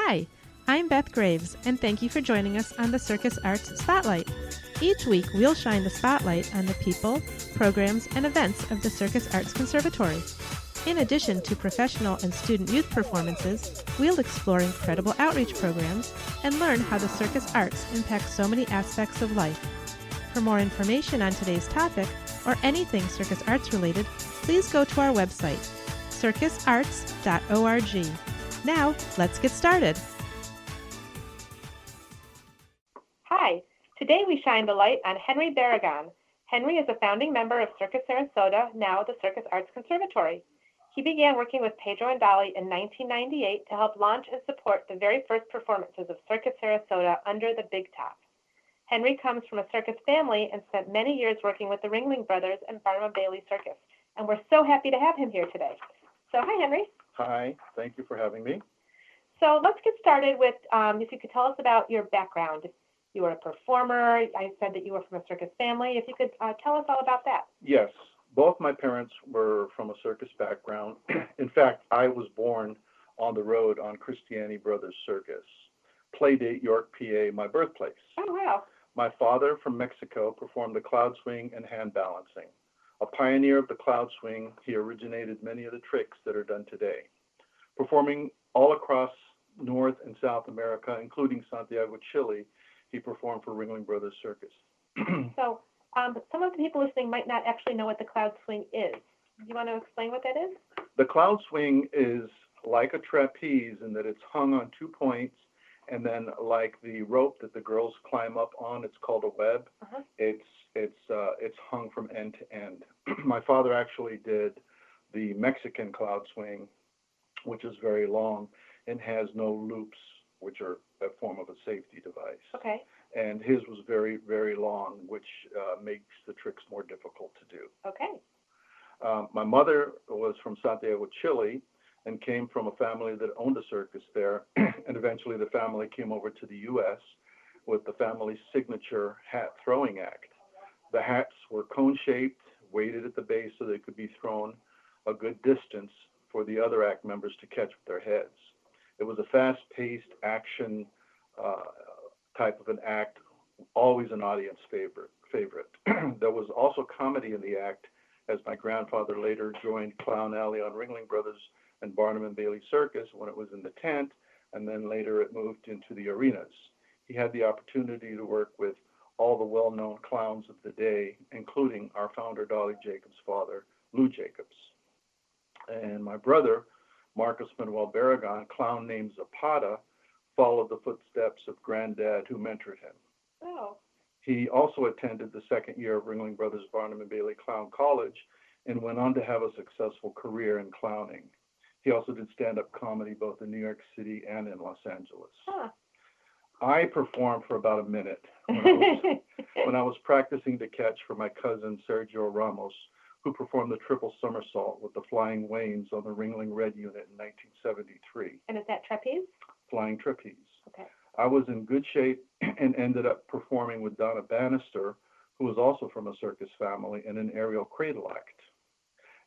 Hi, I'm Beth Graves, and thank you for joining us on the Circus Arts Spotlight. Each week, we'll shine the spotlight on the people, programs, and events of the Circus Arts Conservatory. In addition to professional and student youth performances, we'll explore incredible outreach programs and learn how the circus arts impact so many aspects of life. For more information on today's topic, or anything circus arts related, please go to our website, circusarts.org. Now, let's get started. Hi, today we shine the light on Henry Barragan. Henry is a founding member of Circus Sarasota, now the Circus Arts Conservatory. He began working with Pedro and Dolly in 1998 to help launch and support the very first performances of Circus Sarasota under the Big Top. Henry comes from a circus family and spent many years working with the Ringling Brothers and Barnum Baily Circus. And we're so happy to have him here today. So hi, Henry. Hi, thank you for having me. So let's get started with, if you could tell us about your background. You were a performer. I said that you were from a circus family. If you could tell us all about that. Yes, both my parents were from a circus background. In fact, I was born on the road on Christiani Brothers Circus. Playdate, York, PA, my birthplace. Oh, wow. My father from Mexico performed the cloud swing and hand balancing. A pioneer of the cloud swing, he originated many of the tricks that are done today. Performing all across North and South America, including Santiago, Chile, he performed for Ringling Brothers Circus. So some of the people listening might not actually know what the cloud swing is. Do you want to explain what that is? The cloud swing is like a trapeze in that it's hung on 2 points, and then like the rope that the girls climb up on, it's called a web. Uh-huh. It's hung from end to end. My father actually did the Mexican cloud swing, which is very long and has no loops, which are a form of a safety device. Okay. And his was very, very long, which makes the tricks more difficult to do. Okay. My mother was from Santiago, Chile, and came from a family that owned a circus there. And eventually the family came over to the U.S. with the family's signature hat throwing act. The hats were cone-shaped, weighted at the base so they could be thrown a good distance for the other act members to catch with their heads. It was a fast-paced action type of an act, always an audience favorite. There was also comedy in the act, as my grandfather later joined Clown Alley on Ringling Brothers and Barnum and Baily Circus when it was in the tent, and then later it moved into the arenas. He had the opportunity to work with all the well-known clowns of the day, including our founder, Dolly Jacobs' father, Lou Jacobs. And my brother, Marcus Manuel Barragan, clown named Zapata, followed the footsteps of Granddad who mentored him. Oh. He also attended the second year of Ringling Brothers Barnum and Baily Clown College and went on to have a successful career in clowning. He also did stand-up comedy both in New York City and in Los Angeles. Huh. I performed for about a minute when I was practicing to catch for my cousin Sergio Ramos, who performed the triple somersault with the Flying Wains on the Ringling Red Unit in 1973. And is that trapeze? Flying trapeze. Okay. I was in good shape and ended up performing with Donna Bannister, who was also from a circus family, in an aerial cradle act.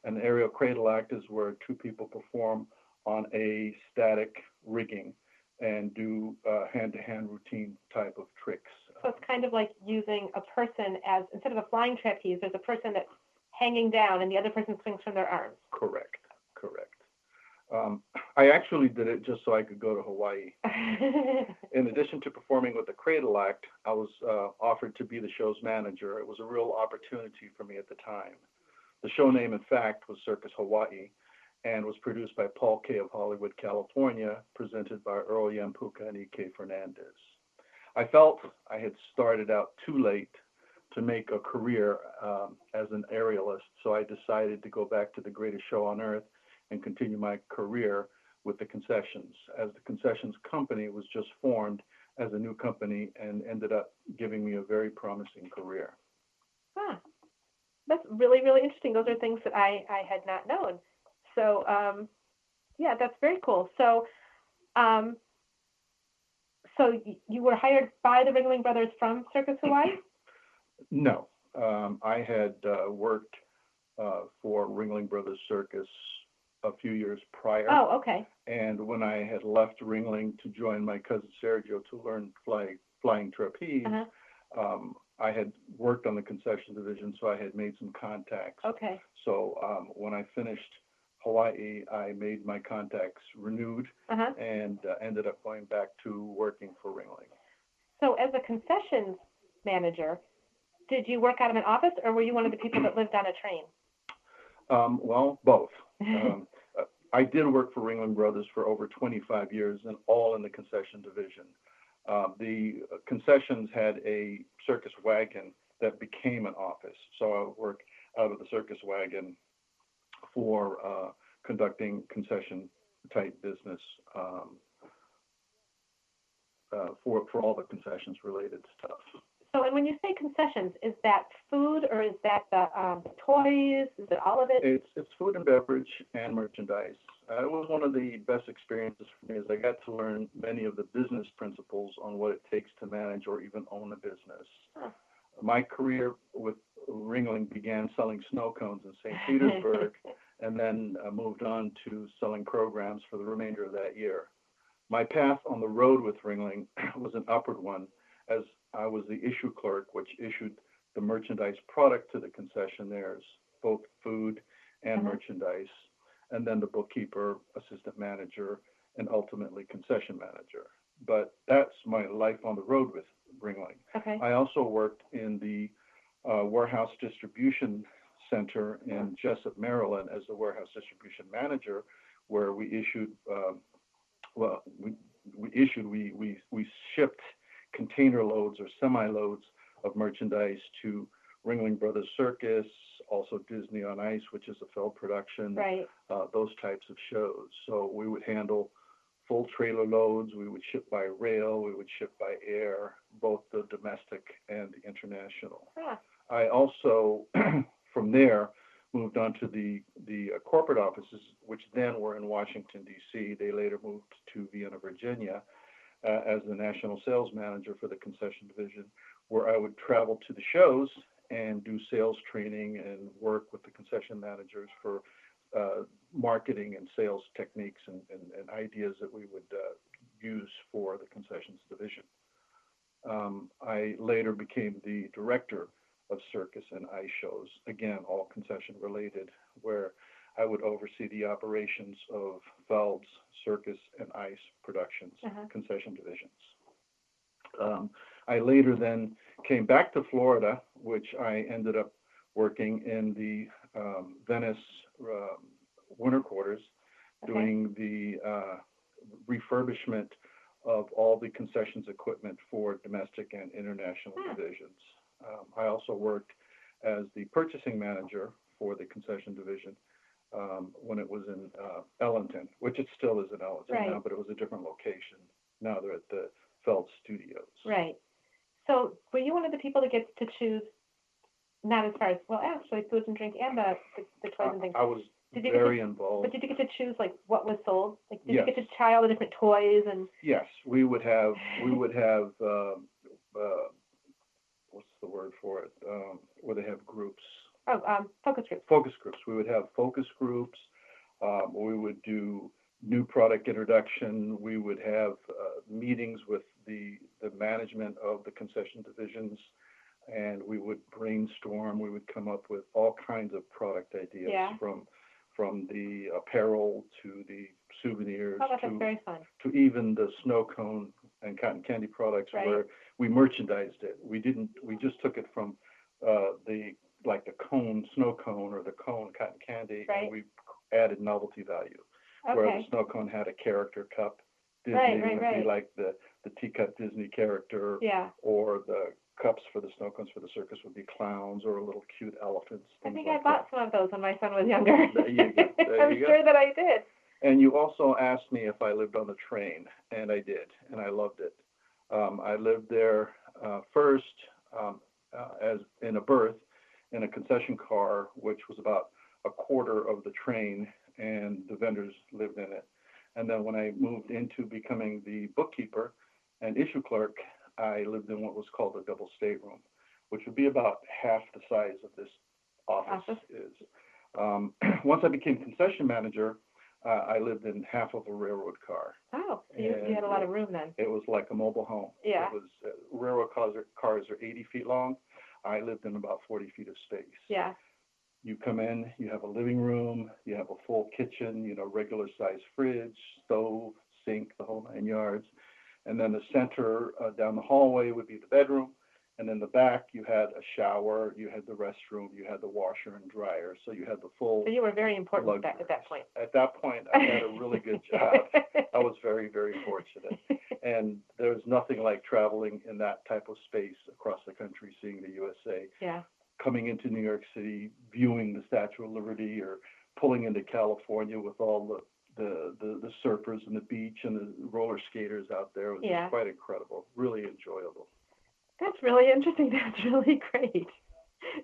An aerial cradle act is where two people perform on a static rigging and do hand-to-hand routine type of tricks. So it's kind of like using a person as, instead of a flying trapeze, there's a person that's hanging down and the other person swings from their arms. Correct. I actually did it just so I could go to Hawaii. In addition to performing with the Cradle Act, I was offered to be the show's manager. It was a real opportunity for me at the time. The show name, in fact, was Circus Hawaii, and was produced by Paul K. of Hollywood, California, presented by Earl Yampuka and E.K. Fernandez. I felt I had started out too late to make a career as an aerialist, so I decided to go back to the greatest show on earth and continue my career with the Concessions, as the Concessions company was just formed as a new company and ended up giving me a very promising career. Huh. That's really, really interesting. Those are things that I had not known. So, yeah, that's very cool. So, so you were hired by the Ringling Brothers from Circus Hawaii? No, I had worked for Ringling Brothers Circus a few years prior. Oh, okay. And when I had left Ringling to join my cousin Sergio to learn flying trapeze, I had worked on the concession division, so I had made some contacts. Okay. So when I finished Hawaii, I made my contacts renewed and ended up going back to working for Ringling. So as a concessions manager, did you work out of an office, or were you one of the people that lived on a train? Well, both. I did work for Ringling Brothers for over 25 years, and all in the concession division. The concessions had a circus wagon that became an office, so I would work out of the circus wagon for conducting concession-type business for all the concessions-related stuff. So, and when you say concessions, is that food, or is that the toys? Is it all of it? It's food and beverage and merchandise. It was one of the best experiences for me, as I got to learn many of the business principles on what it takes to manage or even own a business. My career with Ringling began selling snow cones in St. Petersburg, and then moved on to selling programs for the remainder of that year. My path on the road with Ringling was an upward one, as I was the issue clerk, which issued the merchandise product to the concessionaires, both food and merchandise, and then the bookkeeper, assistant manager, and ultimately concession manager. But that's my life on the road with Ringling. Okay. I also worked in the warehouse distribution center in Jessup, Maryland, as the warehouse distribution manager, where we issued, we shipped container loads or semi-loads of merchandise to Ringling Brothers Circus, also Disney on Ice, which is a Feld production, those types of shows. So we would handle full trailer loads, we would ship by rail, we would ship by air, both the domestic and the international. I also, from there, moved on to the corporate offices, which then were in Washington, D.C. They later moved to Vienna, Virginia, as the national sales manager for the concession division, where I would travel to the shows and do sales training and work with the concession managers for marketing and sales techniques and ideas that we would use for the concessions division. I later became the director of circus and ice shows, again, all concession related, where I would oversee the operations of Feld's circus and ice productions, concession divisions. I later then came back to Florida, which I ended up working in the Venice winter quarters, doing the refurbishment of all the concessions equipment for domestic and international divisions. I also worked as the purchasing manager for the concession division when it was in Ellington, which it still is in Ellington now, but it was a different location. Now they're at the Feld Studios. Right. So were you one of the people that gets to choose, not as far as, well, actually, food and drink and the toys and things? I was very involved. But did you get to choose, like, what was sold? Like, did you get to try all the different toys? And yes, we would have what's the word for it, where they have groups. Focus groups. Focus groups. We would have focus groups. We would do new product introduction. We would have meetings with the management of the concession divisions, and we would brainstorm. We would come up with all kinds of product ideas, from the apparel to the souvenirs to even the snow cone and cotton candy products, where we merchandised it. We just took it from the cone, snow cone, or the cone cotton candy, and we added novelty value. Where the snow cone had a character cup, Disney would be like the teacup Disney character, or the cups for the snow cones for the circus would be clowns or little cute elephants. I think I bought some of those when my son was younger. There you go. I'm sure that I did. And you also asked me if I lived on the train, and I did, and I loved it. I lived there first as in a berth in a concession car, which was about a quarter of the train, and the vendors lived in it. And then when I moved into becoming the bookkeeper and issue clerk, I lived in what was called a double stateroom, which would be about half the size of this office is. Once I became concession manager, I lived in half of a railroad car. Oh, so you had a lot of room then. It was like a mobile home. Yeah. It was railroad cars are 80 feet long. I lived in about 40 feet of space. Yeah. You come in, you have a living room, you have a full kitchen, regular sized fridge, stove, sink, the whole 9 yards. And then the center down the hallway would be the bedroom. And in the back, you had a shower, you had the restroom, you had the washer and dryer. So you had the full. So you were very important at that point. At that point, I had a really good job. I was very, very fortunate. And there's nothing like traveling in that type of space across the country, seeing the USA. Yeah. Coming into New York City, viewing the Statue of Liberty, or pulling into California with all the surfers and the beach and the roller skaters out there. It was just quite incredible, really enjoyable. That's really interesting. That's really great.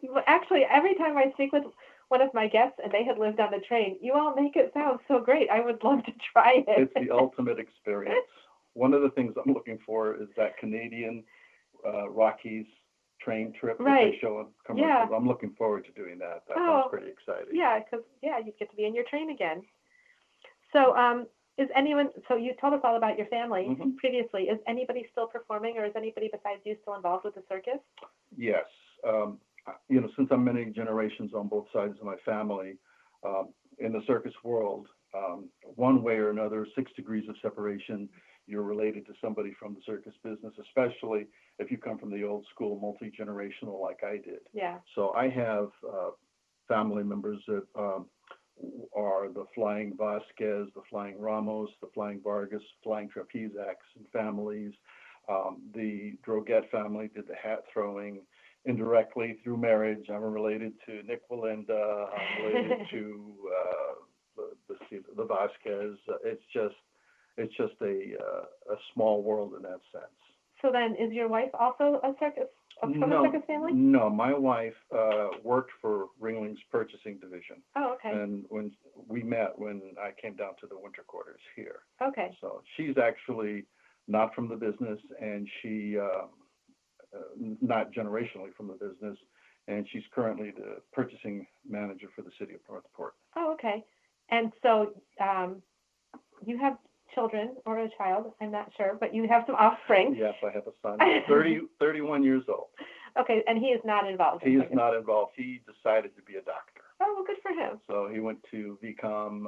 Well, actually, every time I speak with one of my guests and they had lived on the train, you all make it sound so great. I would love to try it. It's the ultimate experience. One of the things I'm looking for is that Canadian Rockies train trip that they show in commercials. Yeah. I'm looking forward to doing that. That sounds pretty exciting. Yeah, because you get to be in your train again. So, is anyone? So you told us all about your family previously. Is anybody still performing, or is anybody besides you still involved with the circus? Yes. Since I'm many generations on both sides of my family, in the circus world, one way or another, 6 degrees of separation, you're related to somebody from the circus business, especially if you come from the old school, multi-generational like I did. Yeah. So I have family members that are the Flying Vasquez, the Flying Ramos, the Flying Vargas, Flying Trapezaks and families. The Droguette family did the hat throwing indirectly through marriage. I'm related to Nick Valinda. I'm related to the Vasquez. It's just a small world in that sense. So then, is your wife also a circus from a circus family? No, my wife worked for Ringling's purchasing division. Oh, okay. And when we met, when I came down to the winter quarters here. Okay. So she's actually not from the business, and she not generationally from the business, and she's currently the purchasing manager for the city of Northport. Oh, okay. And so you have children or a child, I'm not sure, but you have some offspring. Yes, I have a son, 31 years old. Okay, and he is not involved. He is not involved. He decided to be a doctor. Oh, well, good for him. So he went to VCOM.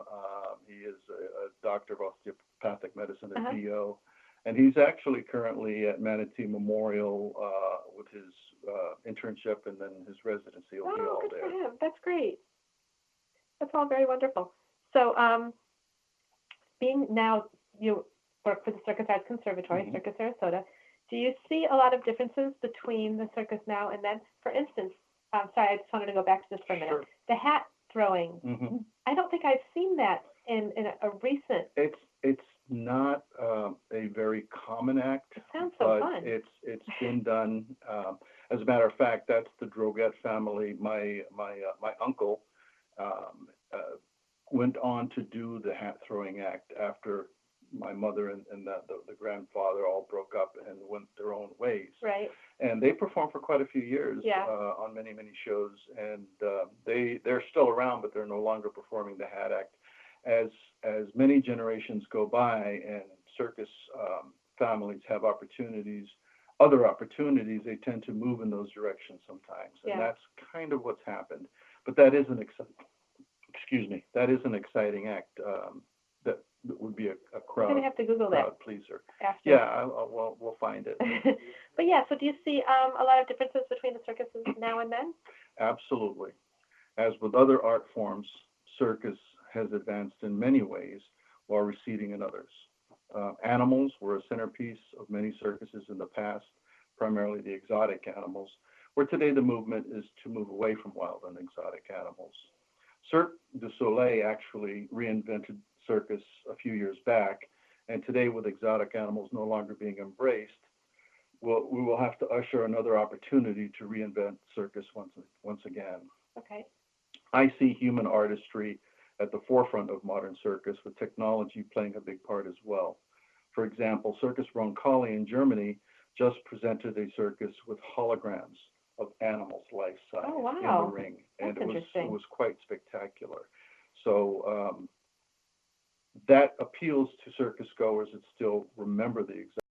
He is a doctor of osteopathic medicine at DO. And he's actually currently at Manatee Memorial with his internship and then his residency. He'll be all good there. For him. That's great. That's all very wonderful. So being now you work for the Circus Arts Conservatory, Circus Sarasota, do you see a lot of differences between the circus now and then? For instance, sorry, I just wanted to go back to this for a minute. Sure. The hat throwing. I don't think I've seen that in a recent. It's not a very common act. It sounds so fun. It's been done. As a matter of fact, that's the Droguette family. My uncle went on to do the hat throwing act after my mother and the grandfather all broke up and went their own ways. Right. And they performed for quite a few years on many shows, and they're still around, but they're no longer performing the hat act. As many generations go by and circus families have other opportunities, they tend to move in those directions sometimes, and that's kind of what's happened. But that is an exciting act. That would be a crowd. I'm gonna have to Google that. Pleaser. After. Yeah, we'll find it. But yeah, so do you see a lot of differences between the circuses now and then? Absolutely. As with other art forms, circus has advanced in many ways while receding in others. Animals were a centerpiece of many circuses in the past, primarily the exotic animals, where today the movement is to move away from wild and exotic animals. Cirque du Soleil actually reinvented circus a few years back, and today with exotic animals no longer being embraced, we will have to usher another opportunity to reinvent circus once again. Okay. I see human artistry at the forefront of modern circus, with technology playing a big part as well. For example, Circus Roncalli in Germany just presented a circus with holograms of animals life-size in the ring, and it was quite spectacular. So that appeals to circus goers that still remember the exact